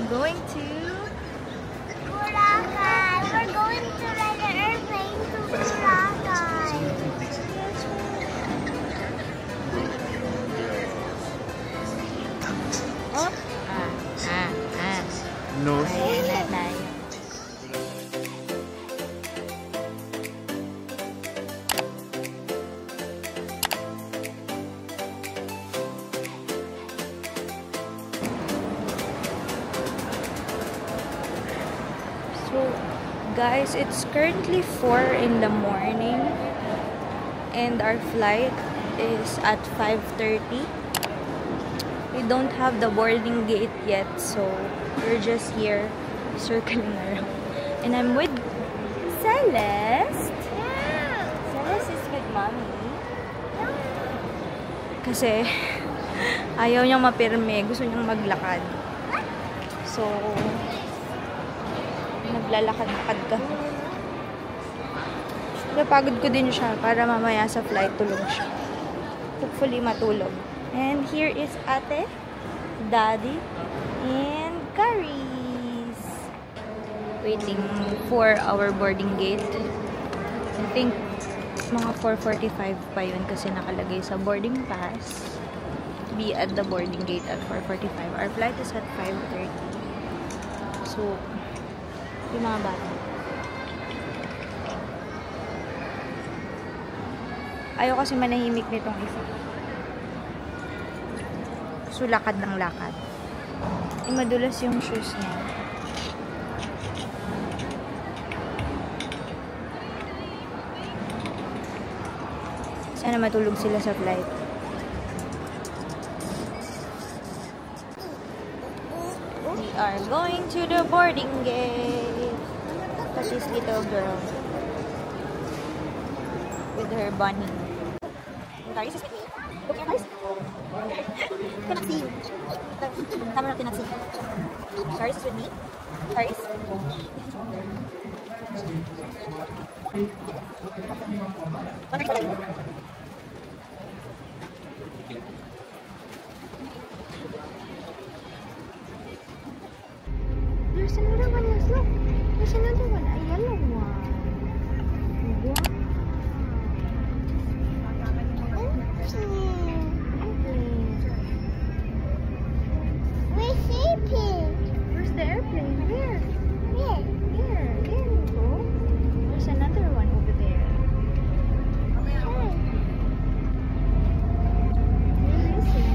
going to Boracay. We're going to ride an airplane to Boracay. Oh. No. Ayan na tayo. So, guys, it's currently 4 in the morning and our flight is at 5:30. We don't have the boarding gate yet, so we're just here circling around. And I'm with Celeste. Celeste is with mommy. Kasi ayaw niyang mapirme, gusto niyang maglakad. So, naglalakad-lakad kami. Napagod ko din siya para mamaya sa flight tulog siya. Hopefully matulog. And here is Ate, Daddy, and Caris. Waiting for our boarding gate. I think mga 4:45 pa yun kasi nakalagay sa boarding pass. Be at the boarding gate at 4:45. Our flight is at 5:30. So, yung mga bata. Ayaw kasi manahimik nitong isa. So, lakad ng lakad. E, madulas yung shoes niya. Sana matulog sila sa flight. We are going to the boarding gate. Look at this little girl. With her bunny. Caris is with me. Okay, Caris? Tinaksi. Tama na tinaksi. Caris is with me. Caris? There's another one, yes, look. There's another one, a yellow one. Where's the airplane? Where? Here. There you go. There's another one over there. Where is it?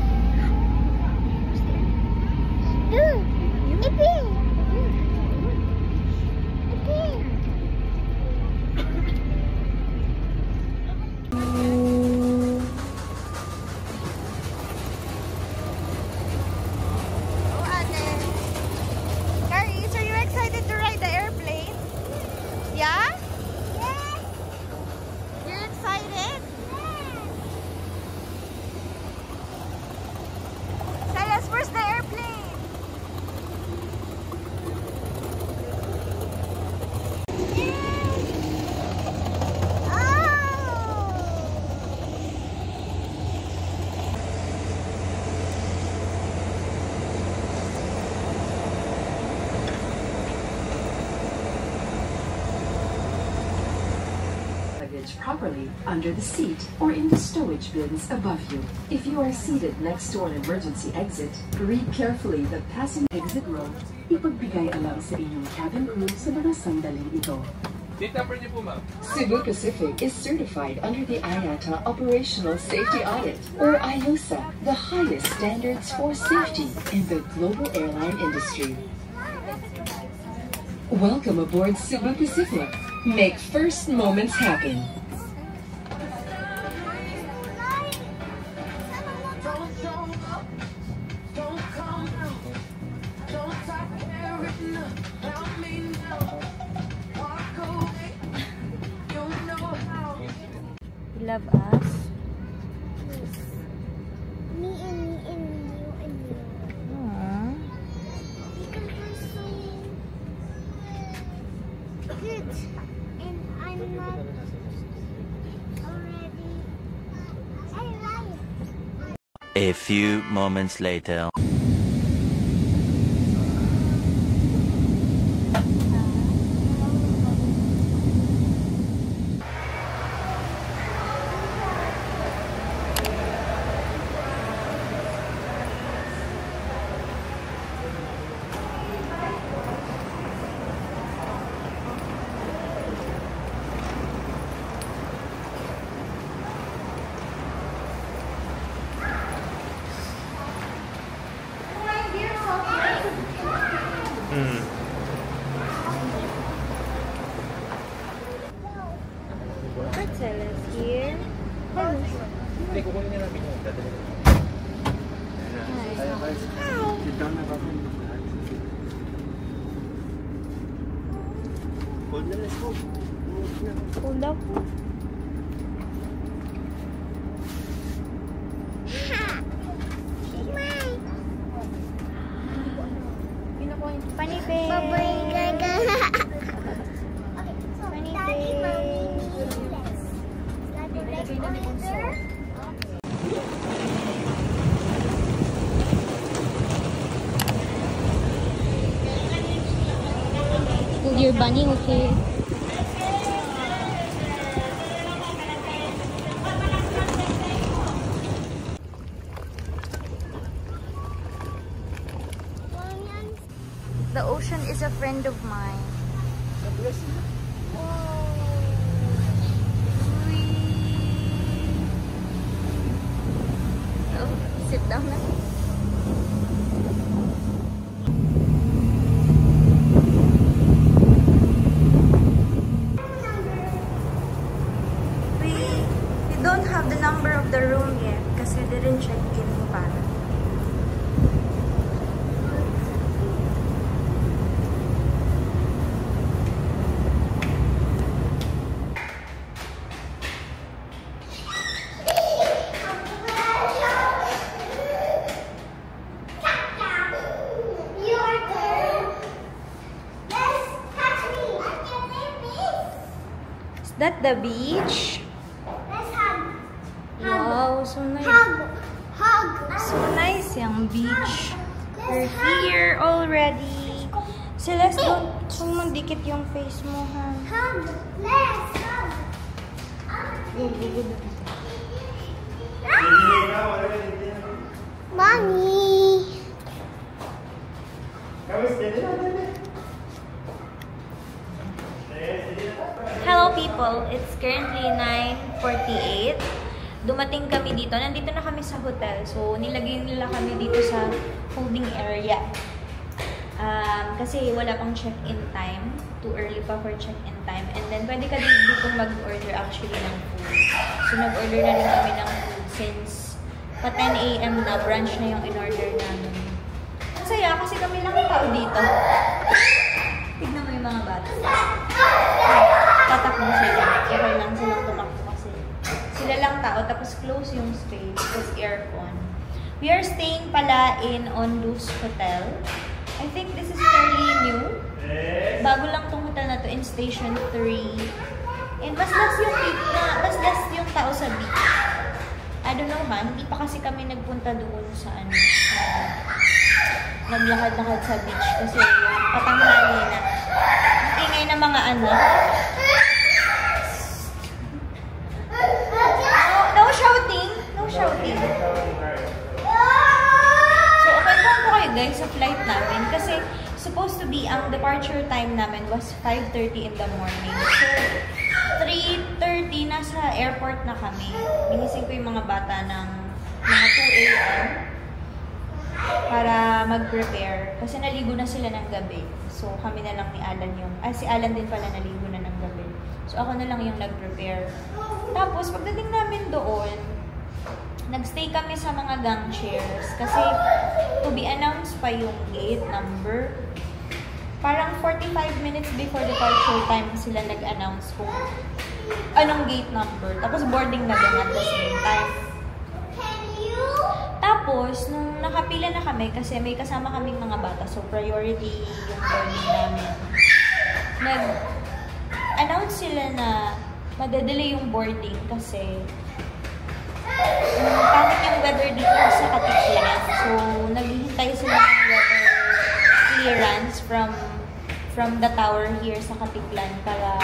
Dude, it's here. Properly under the seat or in the stowage bins above you. If you are seated next to an emergency exit, read carefully the passenger exit row. Ipagbigay alam sa inyong cabin crew sa mga sandaling ito. Cebu Pacific is certified under the IATA Operational Safety Audit, or IOSA, the highest standards for safety in the global airline industry. Welcome aboard Cebu Pacific. Make first moments happen. Love us. Me and you and you. Aww. Because we're so good. And I'm not already. I like it. A few moments later. Hold up. Panipin. Bye-bye, Gaga. Hold your bunny, okay? The ocean is a friend of mine. Oh, sit down na. We don't have the number of the room yet kasi we didn't check in pa. That the beach? Let's hug. Wow, so nice. Hug. So nice yung beach. We're here already. Celeste, don't mandikit yung face mo, ha? Hug. Let's hug. Mommy. Hello people, it's currently 9:48. Dumating kami dito. Nandito na kami sa hotel. So, nilagay nila kami dito sa holding area. Kasi wala pang check-in time. Too early pa for check-in time. And then, pwede ka dito mag-order actually ng food. So, nag-order na rin kami ng food since pa 10 AM na brunch na yung in-order namin. Masaya kasi kami lang tao dito. Tignan mo yung mga bata. Tatakbo sila. Okay lang silang tumakbo kasi. Sila lang tao, tapos close yung space, tapos aircon. We are staying pala in Onlus Hotel. I think this is fairly new. Bago lang tong hotel na to in Station 3. And mas less yung tao sa beach. I don't know ha, hindi pa kasi kami nagpunta doon sa naglakad-lakad sa beach kasi patanghali na. Ingay ng mga anak. No shouting. No shouting. So, okay po kayo guys sa flight namin kasi supposed to be ang departure time namin was 5:30 in the morning. So, 3:30 nasa airport na kami. Binising ko yung mga bata ng mga 2 AM para mag-prepare. Kasi naligo na sila ng gabi. So, kami na lang ni Alan yung... si Alan din pala naligo na ng gabi. So, ako na lang yung nag-prepare. Tapos, pagdating namin doon, nagstay kami sa mga gang chairs. Kasi, to be announced pa yung gate number. Parang 45 minutes before departure time sila nag-announce kung anong gate number. Tapos, boarding na din at the same time. Tapos, nung nakapila na kami, kasi may kasama kaming mga bata, so priority yung boarding namin. Nag-announce sila na madadelay yung boarding kasi pangit yung weather dito sa Katiklan. So, naghihintay sila ng weather clearance from the tower here sa Katiklan para,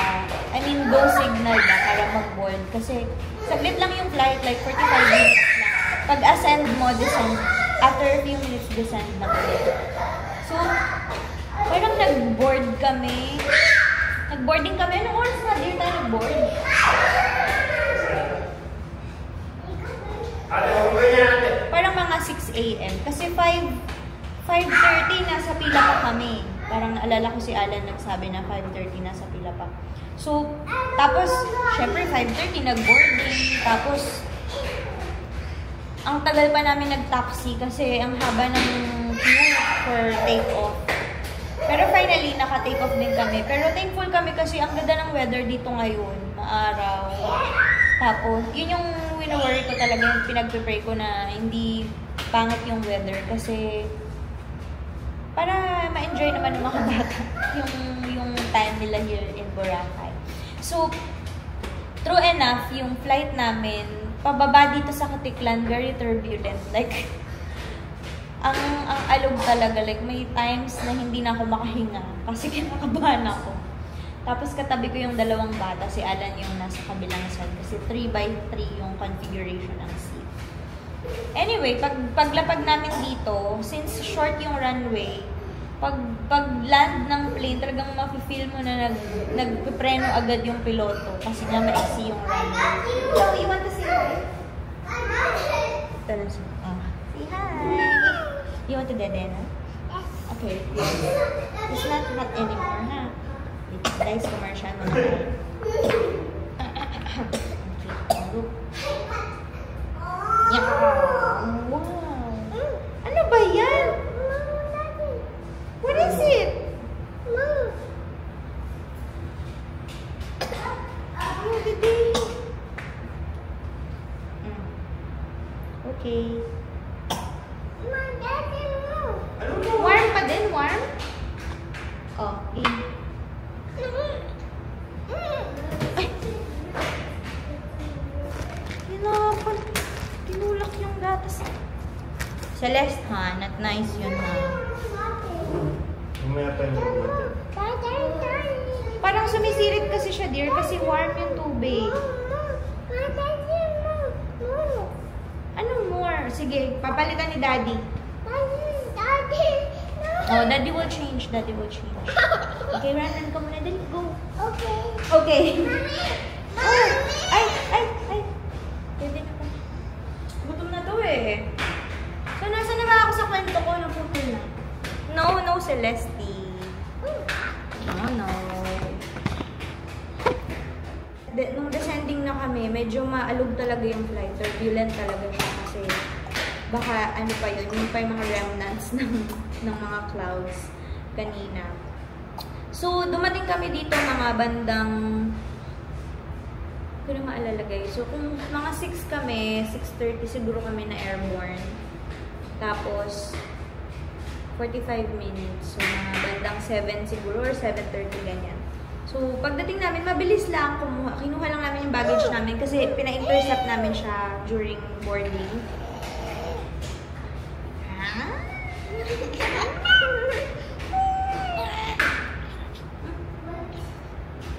go signal ba para mag-board. Kasi, saglit lang yung flight, like 45 minutes lang. Pag-ascend mo, descend. After a few minutes, descend na ulit. So, parang nag-board kami. Nag-boarding kami. Anong oras na din tayo nag-board? Parang mga 6 AM. Kasi 5:30 nasa pila pa kami. Parang naalala ko si Alan nagsabi na 5:30 nasa pila pa. So, tapos, syempre 5:30 nag-boarding. Tapos, ang tagal pa namin nag-taxi kasi ang haba ng queue for take-off. Pero finally, naka-take off din kami. Pero thankful kami kasi ang ganda ng weather dito ngayon. Maaraw. Tapos, yun yung wino-worry ko talaga, yung pinag-prepare ko na hindi pangit yung weather. Kasi, para ma-enjoy naman ng mga bata yung time nila here in Boracay. So, true enough, yung flight namin, pababa dito sa Katiklan, very turbulent. Like, ang alog talaga. Like, may times na hindi na ako makahinga kasi kinakabahan ako. Tapos, katabi ko yung dalawang bata. Si Alan yung nasa kabilang side kasi 3x3 yung configuration ng seat. Anyway, paglapag namin dito, since short yung runway, pag land ng plane, talagang mafe-feel mo na nagpipreno agad yung piloto kasi nga maiksi yung runway. So, you want to say hi? Say hi! You want to dede na? Okay. It's not hot anymore, ha? Guys, commercial mo na. Okay. Look. Yeah. Wow. Ano ba yan? What is it? Oh, dede. Okay. Warm pa din? Warm? Oh, in. Ay! Tinulak yung gatas. Celeste, ha? Not nice yun, ha? Umaya pa yung water. Parang sumisirit kasi siya, dear, kasi warm yung tubig. Anong more? Sige, papalitan ni Daddy. Oh, Daddy will change. Daddy will change. Okay, run ka muna. Dali, go. Okay. Okay. Oh, ay. Pwede na pa. Gutom na to eh. So, nasa na nga ako sa kwento ko? Naputol na. No, Celeste. No. Nung descending na kami, medyo maalog talaga yung flight. Turbulent talaga siya kasi baka ano pa yun, yung pa yung mga remnants ng mga clouds kanina. So, dumating kami dito mga bandang, hindi ko na maalala guys. So, kung mga 6 kami, 6:30 siguro kami na airborne. Tapos, 45 minutes. So, mga bandang 7 siguro or 7:30 ganyan. So, pagdating namin, mabilis lang. Kinuha lang namin yung baggage namin kasi pina-intercept namin siya during boarding.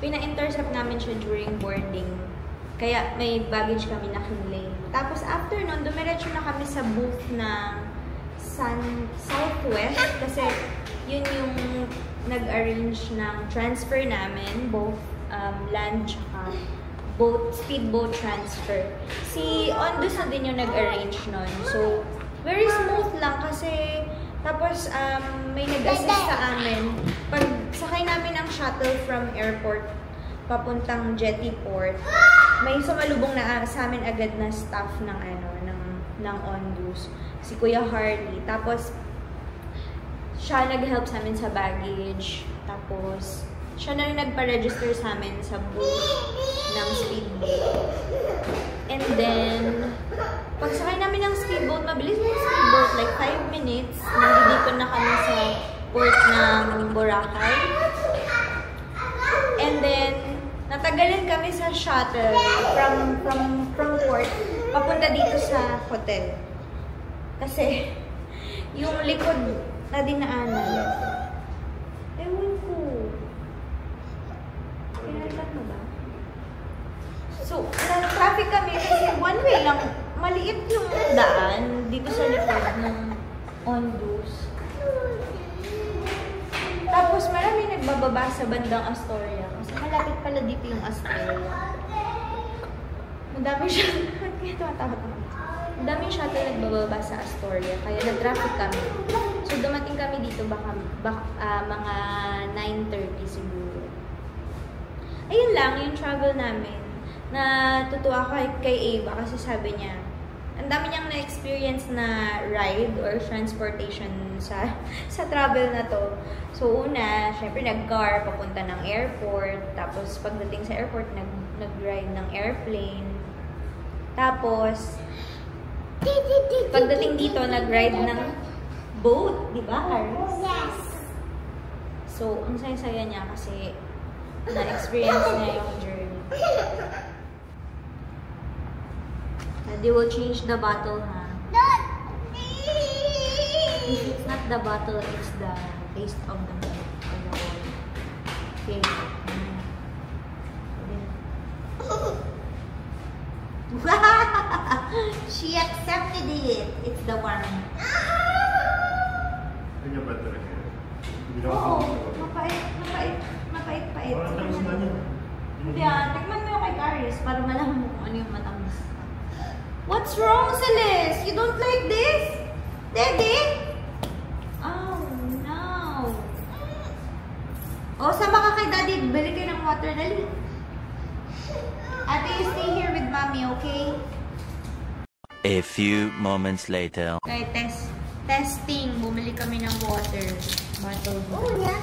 Pina-intercept namin siya during boarding. Kaya may baggage kami na kinlay. Tapos after nun, dumiretso na kami sa booth ng Southwest kasi yun yung nag-arrange ng transfer namin, both land tsaka speedboat transfer. Si Ondus na din yung nag-arrange nun. So, very smooth lang kasi tapos may nag-assist sa amin. Pag sakay namin ang shuttle from airport papuntang Jetty Port, may sumalubong na sa amin agad na staff ng Ondus. Si Kuya Harley. Tapos siya nag-help sa amin sa baggage. Tapos siya na rin nagpa-register sa amin sa booth ng speedboat. And then, pagsakay namin ng speedboat, mabilis na yung speedboat. Like 5 minutes, nandito na kami sa port ng Boracay. And then, natagalan kami sa shuttle from port papunta dito sa hotel. Kasi, yung likod na dinaanan. Ewan ko. Pinalitan mo ba? So, na-traffic kami kasi one way lang. Maliit yung daan dito sa likod ng Ondus. Tapos marami nagbababa sa bandang Astoria. Kasi malapit pala dito yung Astoria. Madaming shuttle nagbababa sa Astoria. Kaya na-traffic kami. So, dumating kami dito baka mga 9:30 siguro. Ayun lang, yung travel namin. Natutuwa ko kay Ava kasi sabi niya, ang dami niyang na-experience na ride or transportation sa travel na to. So, una, syempre, nag-car, papunta ng airport. Tapos, pagdating sa airport, nag-ride ng airplane. Tapos, pagdating dito, nag-ride ng boat. Di ba, Aris? Yes. So, ang saya-saya niya kasi na-experience niya yung journey. They will change the bottle, ha? It's not the bottle, it's the taste of the milk or the oil. Okay. She accepted it. It's the one. Ganyan ba talaga? Oo. Mapait. Kaya, tikman mo yung kay Caris para malaman mo kung ano yung matamis. What's wrong, Celeste? You don't like this? Daddy? Oh, no. Oh, sama ka kay Daddy. Bili kayo ng water, dali. Ate, you stay here with Mommy, okay? A few moments later. Okay, testing. Bumili kami ng water bottle. Oh, yeah.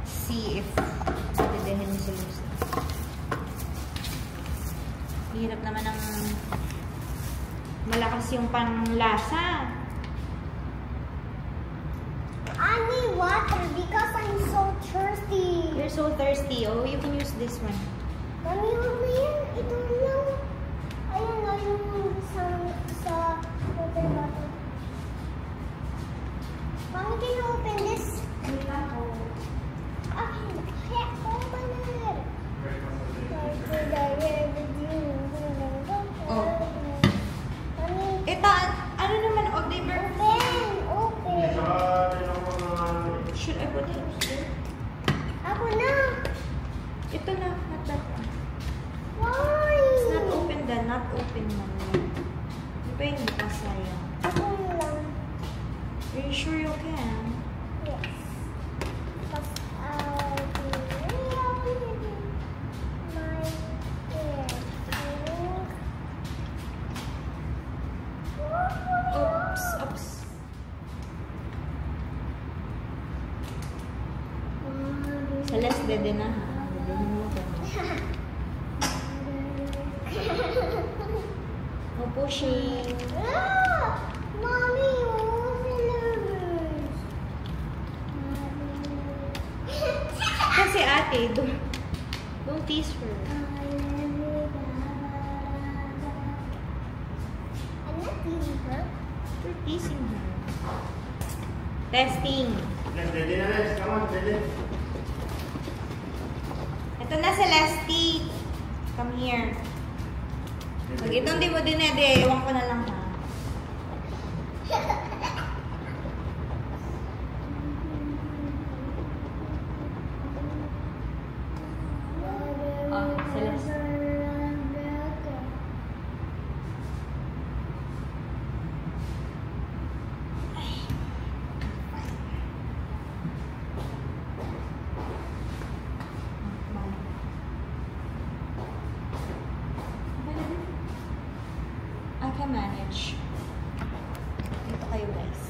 See if didehin ni Celeste. Hirap naman ng malakas yung panglasa. I need water because I'm so thirsty. You're so thirsty. Oh, you can use this one. Mami, yan. Ito lang. Ayun na yung sa water bottle. Mami, can you open this? Open it. Oh. Mami, Ito, ano naman, Oliver? open. Should I put it here? Ako na. Ito na, not that one. Why? It's not open then, not open na. Di ba yung sayang? Ako lang. Are you sure you can? Yes. Because I'll be really my hair. Oops. Celeste, dede na ha. Dede mo ka. No pushing. Ah! Mommy, oh, syllabus. Kasi ate, don't tease her. I'm not teasing her. You're teasing her. Testing. Dede na, Les. Come on, Dede. Ito na, Celeste. Come here. Pag itong di mo dinede, ewan ko na lang ha. Oh, Celeste. I can manage. Dito kayo guys.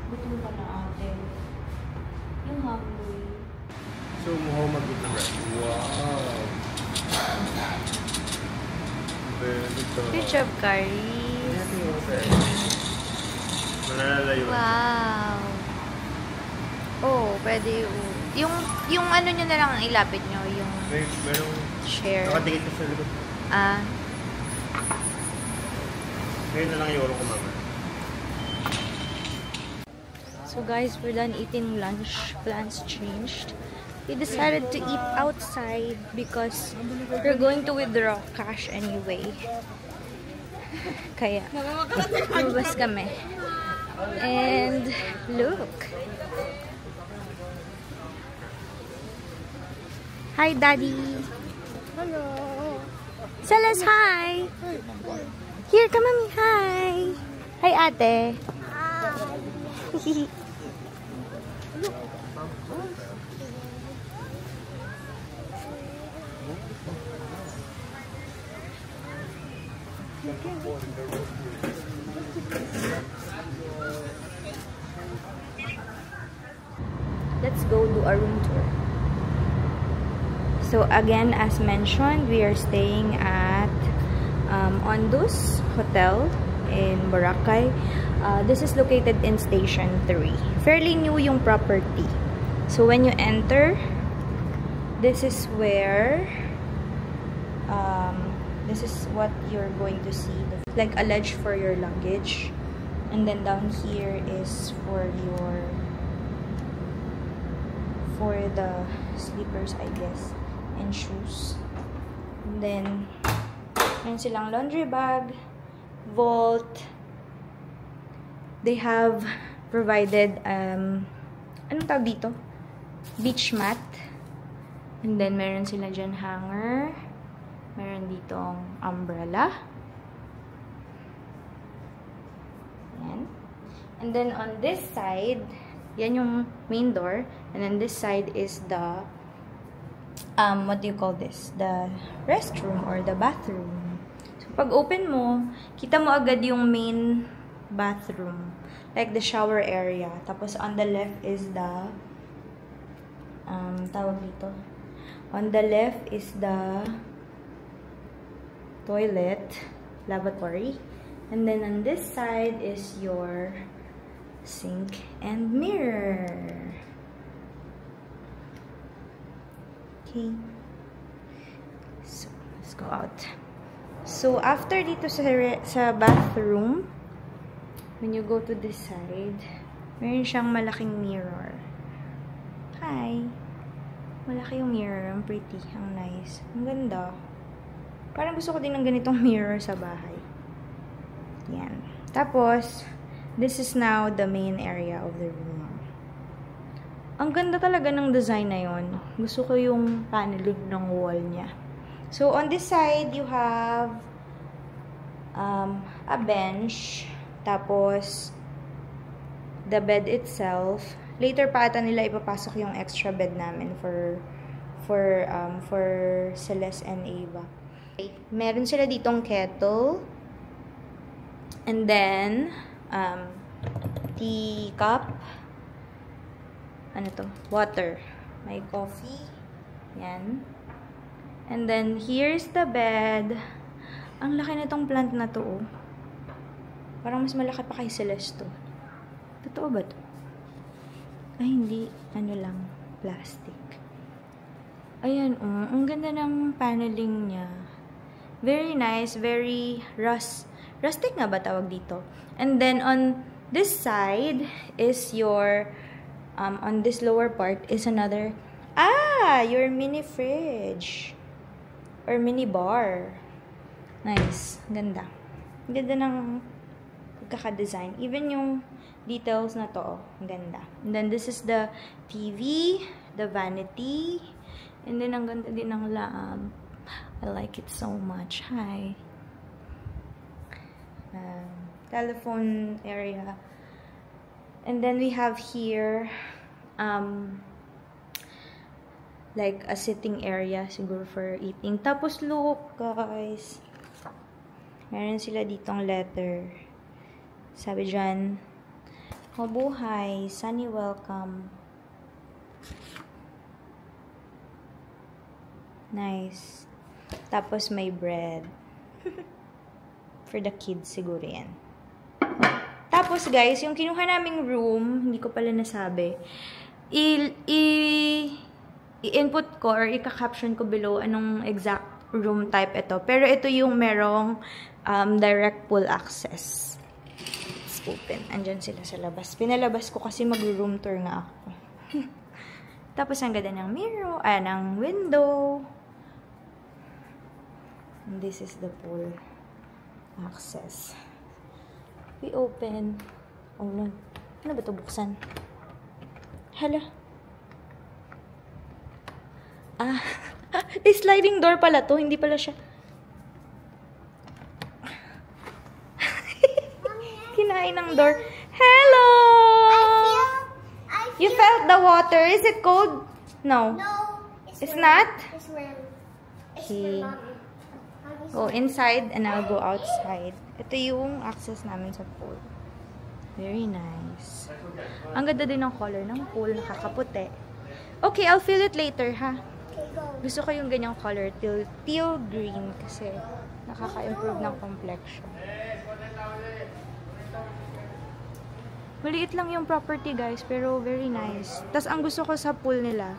Gutom ka na ate. Yung hungry. So, mukha mag-good na bread. Wow! Very good. Good job, Carrie. Malalalayo. Wow. Oh, pwede yung ano nyo na lang ang ilapit nyo, yung Merong share. nakatikit ka sa likod. Ah. Ngayon na lang yung ko, mama. So guys, we're done eating lunch. Plans changed. We decided to eat outside because we're going to withdraw cash anyway. Kaya, lumabas kami. And look. Hi, Daddy. Hello. Celeste, hi. Here, come on. Hi. Hi, ate. Let's go do a room tour. So again, as mentioned, we are staying at Ondus Hotel in Boracay. This is located in Station 3. Fairly new yung property. So when you enter, this is where this is what you're going to see, like a ledge for your luggage, and then down here is for the slippers, I guess, and shoes. And then meron silang laundry bag, vault. They have provided anong tawag dito? Beach mat. And then meron sila dyan hanger. Meron ditong umbrella. Yan. And then on this side, yan yung main door. And then this side is the what do you call this? The restroom or the bathroom. So pag open mo, kita mo agad yung main bathroom, like the shower area. Tapos on the left is the tawag dito. On the left is the toilet, lavatory. And then on this side is your sink and mirror. Okay. So, let's go out. So, after dito sa bathroom, when you go to this side, meron siyang malaking mirror. Hi! Malaki yung mirror. Ang pretty. Ang nice. Ang ganda. Parang gusto ko din ng ganitong mirror sa bahay. Yan. Tapos, this is now the main area of the room. Ang ganda talaga ng design na yon. Gusto ko yung paneling ng wall niya. So, on this side, you have a bench. Tapos, the bed itself. Later pa ata nila ipapasok yung extra bed namin for Celeste and Ava. Okay. Meron sila ditong kettle. And then, teacup. Ano to? Water. May coffee. Yan. And then, here's the bed. Ang laki na itong plant na to, oh. Parang mas malaki pa kay Celeste to. Totoo ba to? Ay, hindi. Ano lang. Plastic. Ayan, oh. Ang ganda ng paneling niya. Very nice. Very rustic nga ba tawag dito? And then, on this side is your, on this lower part is another, your mini fridge. Or mini bar. Nice. Ganda. Ganda ng pagkaka-design. Even yung details na to, ang ganda. And then, this is the TV, the vanity, and then, ang ganda din ng lamp. I like it so much. Hi. Telephone area. And then, we have here, like a sitting area, siguro for eating. Tapos, look, guys. Meron sila ditong letter. Sabi dyan, mabuhay, sunny welcome. Nice. Tapos may bread. For the kids siguro yan. Tapos guys, yung kinuha naming room, hindi ko pala nasabi, i-input ko or i-caption ko below anong exact room type ito. Pero ito yung merong direct pool access. Let's open. Andyan sila sa labas. Pinalabas ko kasi mag-room tour nga ako. Tapos ang ganda ng mirror, ng window. And this is the pool access. We open. Oh no. Ano ba ito buksan? Hala. Sliding door pala to. Hindi pala siya. Kinain ng door. Hello! I feel You felt the water. Is it cold? No. No. It's not? It's warm. Okay. Go inside and I'll go outside. Ito yung access namin sa pool. Very nice. Ang ganda din ng color ng pool. Nakakaputi. Okay, I'll fill it later, ha? Gusto ko yung ganyang color. Teal green kasi nakaka-improve ng complexion. Maliit lang yung property, guys, pero very nice. Tas ang gusto ko sa pool nila,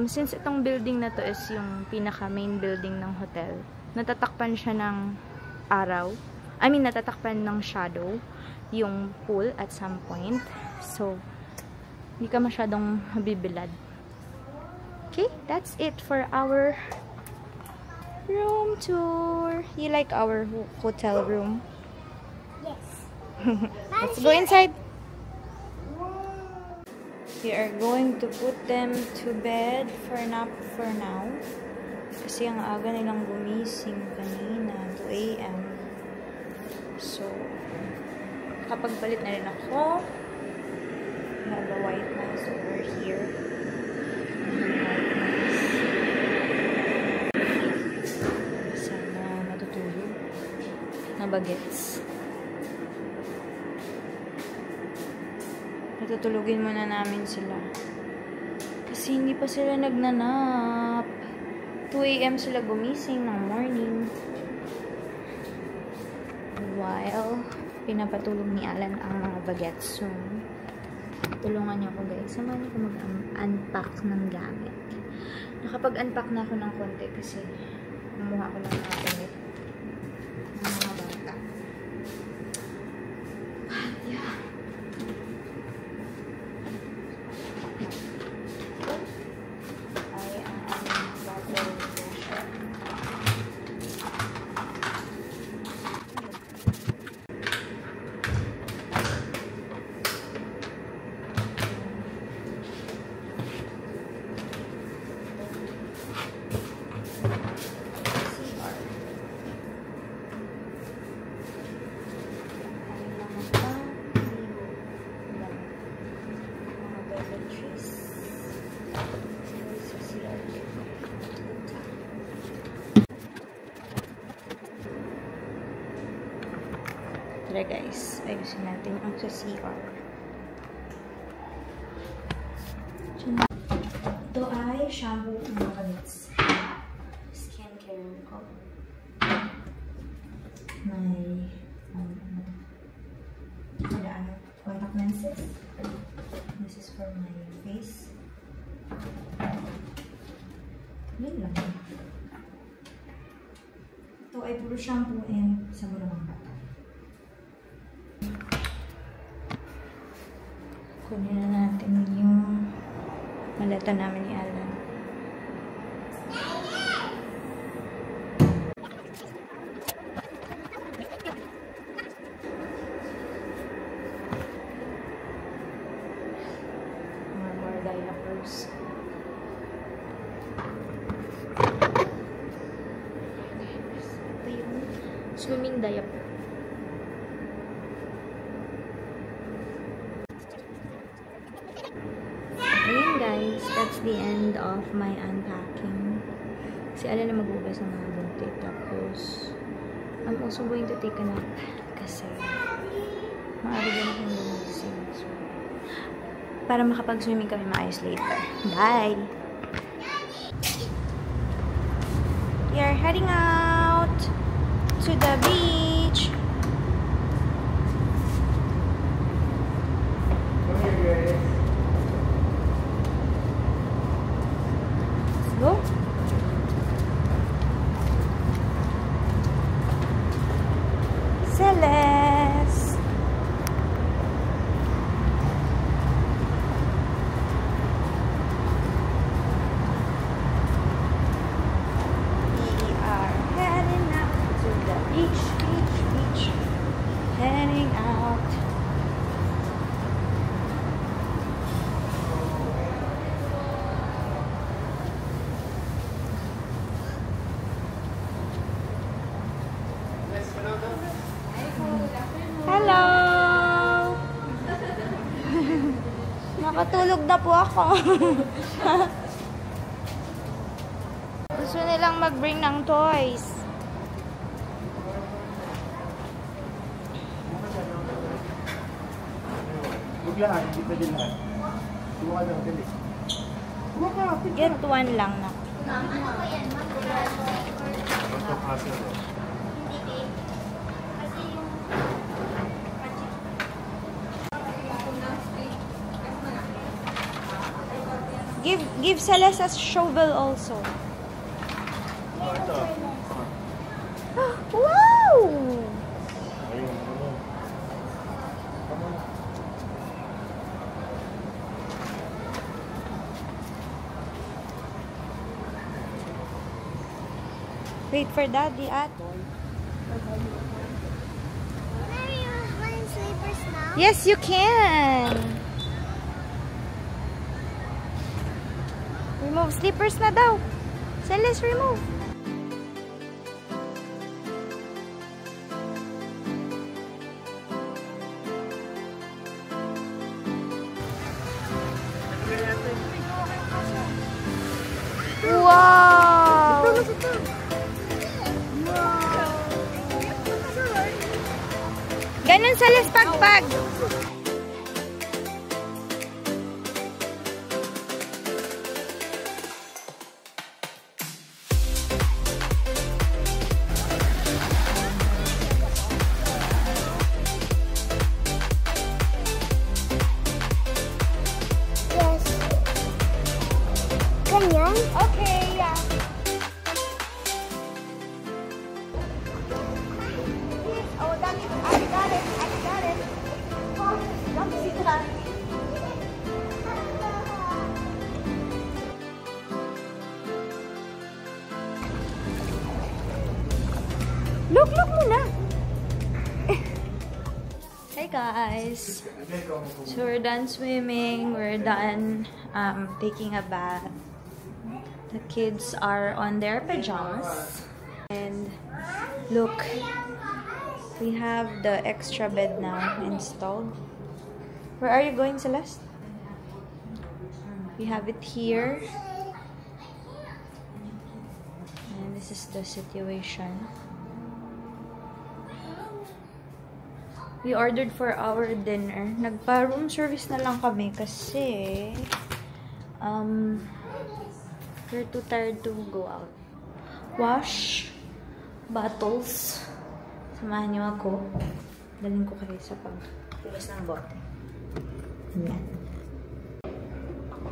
since itong building na to is yung pinaka-main building ng hotel, natatakpan siya ng araw. I mean, natatakpan ng shadow yung pool at some point. So, hindi ka masyadong mabibilad. Okay, that's it for our room tour. You like our hotel room? Yes. Let's go inside. We are going to put them to bed for nap for now. Kasi ang aga nilang gumising kanina, 2 AM. So, kapagpalit na rin ako. I have a white mouse over here. Sana matutulog na bagets. Tutulugin muna namin sila. Kasi hindi pa sila nagnanap. 2 AM sila gumising ng morning. While pinapatulog ni Alan ang mga bagets. So, tulungan niyo ako, guys. Samahan niyo ko mag-unpack ng gamit. Nakapag-unpack na ako ng konti kasi kumuha ko ng mga gamit ng mga bata. But, yeah. Tara, guys, ayusin natin ang sa CR. Ito ay shampoo ng mga gamits. Skincare ko. May contact lenses. This is for my face. Yun lang. Ito ay puro shampoo and sabon ng bata. Kunin na natin yung maleta namin ni Alan. More diapers. Ito yung swimming diaper. Ayan, guys, that's the end of my unpacking. Kasi alam na mag-ugas ng mga buntit. Tapos, I'm also going to take a nap. Kasi, maaari din akong gumising. So, para makapag-swimming kami maayos later. Bye! We are heading out to the beach. Go. Celeste. We are heading out to the beach, heading out. Hello! Nakatulog na po ako. Gusto nilang mag-bring ng toys. Huwag lahat, hindi pwede lahat. Subukan lang, dali. Get one lang na. Magpapasa mo. Give Celeste a shovel also. Oh, ito. Wow! Ayun, ano. Wait for daddy at. Can I use my slippers now? Yes, you can. Remove slippers na daw. Celeste, remove. Wow! Ganun Celeste pagpag. Yes. Ganyan? Okay, yeah. Oh, that's, I got it. Oh, don't see that. Look muna. Hey guys. So we're done swimming. We're done taking a bath. The kids are on their pajamas. And look, we have the extra bed now installed. Where are you going, Celeste? We have it here. And this is the situation. We ordered for our dinner. Nagpa-room service na lang kami kasi we're too tired to go out. Wash bottles. Samahan niyo ako. Dalhin ko kayo sa pagtulas ng bote. Ayan.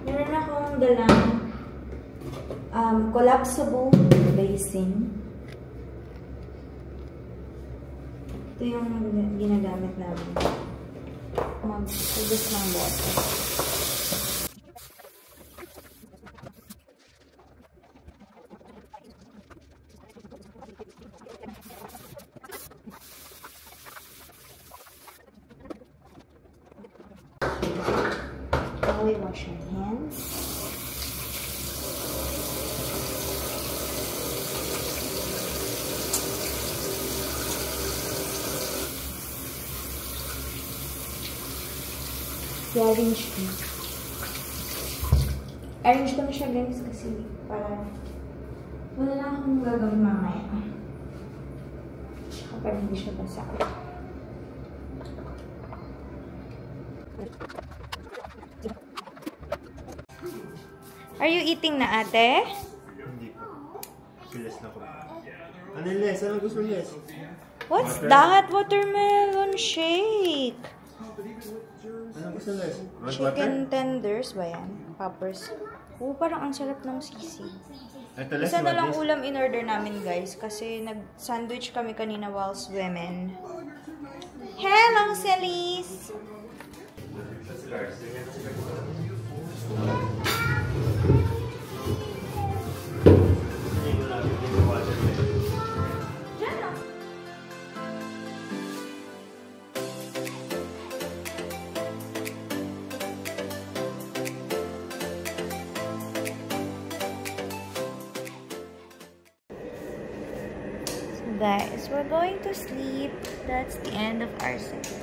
Meron akong dalang collapsible basin. Ito yung ginagamit namin. Magtulas ng bote. Now we wash our hands. I-arrange ko. Arrange ko na siya guys kasi para wala na akong gagawin mamaya. Kapag hindi siya basa. Are you eating na ate? Hindi po. Silas na ko. Ano yung Les? Anong gusto yung Les? What's that? Watermelon shake. Anong gusto Les? Chicken tenders ba yan? Poppers. Oh, parang ang sarap ng sisig. Ito Les, Isa na lang what is? ulam in order namin guys kasi nag-sandwich kami kanina while swimming. Hello, Celeste! Guys, we're going to sleep. That's the end of our session.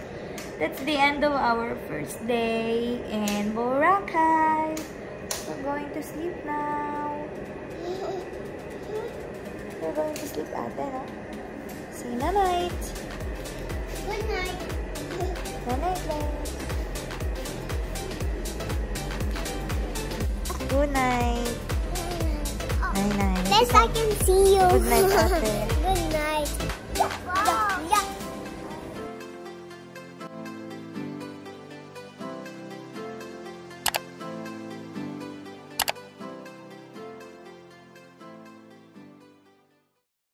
That's the end of our first day in Boracay. We're going to sleep now. You're going to sleep, ate, no? Say night. Good night. Night, guys. Good night. Night. Yes, I can see you. Good night, ate. Good night. Wow. Yeah.